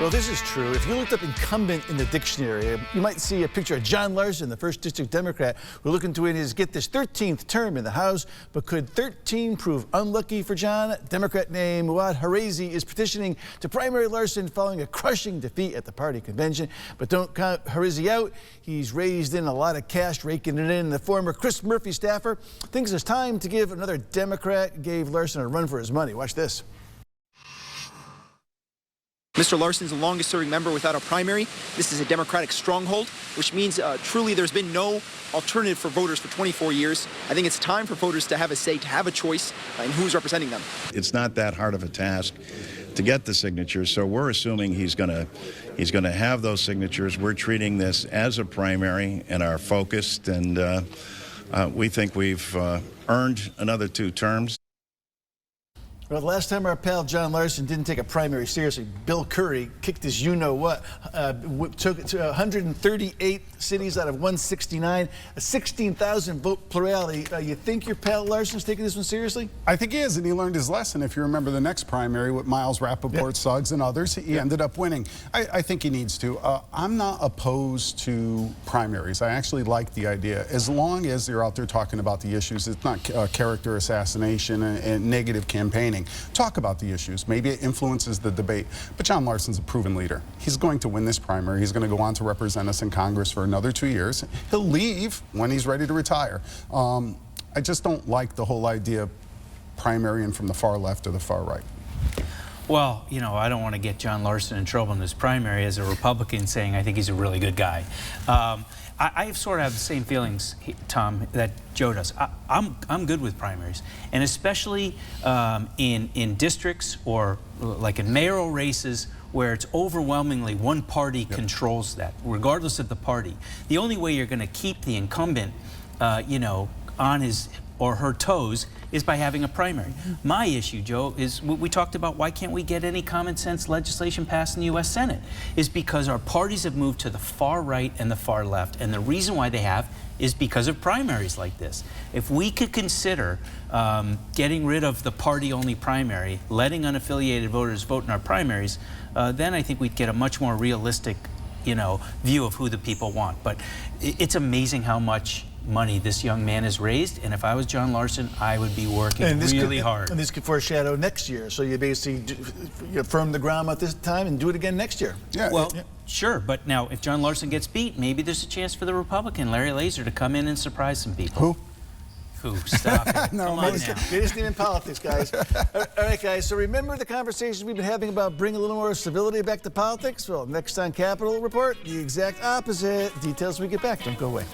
Well, this is true. If you looked up incumbent in the dictionary, you might see a picture of John Larson, the 1st District Democrat, who looking to win his, get this, 13th term in the House. But could 13 prove unlucky for John? Democrat named Muad Harazi is petitioning to primary Larson following a crushing defeat at the party convention. But don't count Harazi out. He's raised in a lot of cash, raking it in. The former Chris Murphy staffer thinks it's time to give another Democrat, gave Larson a run for his money. Watch this. Mr. Larson's the longest serving member without a primary. This is a Democratic stronghold, which means truly there's been no alternative for voters for 24 years. I think it's time for voters to have a say, to have a choice in who's representing them. It's not that hard of a task to get the signatures, so we're assuming he's going to have those signatures. We're treating this as a primary and are focused, and we think we've earned another 2 terms. Well, the last time our pal John Larson didn't take a primary seriously, Bill Curry kicked his you-know-what, took it to 138 cities out of 169, a 16,000 vote plurality. You think your pal Larson's taking this one seriously? I think he is, and he learned his lesson. If you remember the next primary with Miles Rappaport, Suggs, and others, he ended up winning. I think he needs to. I'm not opposed to primaries. I actually like the idea. As long as they're out there talking about the issues, it's not character assassination and negative campaigning. Talk about the issues. Maybe it influences the debate. But John Larson's a proven leader. He's going to win this primary. He's going to go on to represent us in Congress for another 2 years. He'll leave when he's ready to retire. I just don't like the whole idea of primarying from the far left or the far right. Well, you know, I don't want to get John Larson in trouble in this primary as a Republican saying I think he's a really good guy. I sort of have the same feelings, Tom, that Joe does. I'm good with primaries, and especially in districts or like in mayoral races where it's overwhelmingly one party controls that, regardless of the party. The only way you're going to keep the incumbent, you know, on his or her toes is by having a primary. My issue, Joe, is we talked about why can't we get any common sense legislation passed in the U.S. Senate, is because our parties have moved to the far right and the far left, and the reason why they have is because of primaries like this. If we could consider getting rid of the party-only primary, letting unaffiliated voters vote in our primaries, then I think we'd get a much more realistic, you know, view of who the people want. But it's amazing how much money this young man has raised, and if I was John Larson, I would be working really hard. And this could foreshadow next year, so you basically firm the ground at this time and do it again next year. Yeah. Well, sure, but now if John Larson gets beat, maybe there's a chance for the Republican, Larry Laser, to come in and surprise some people. Who? Stop it. No, come on now. It isn't even politics, guys. All right, guys, so remember the conversations we've been having about bringing a little more civility back to politics? Well, next on Capitol Report, the exact opposite. Details when we get back. Don't go away.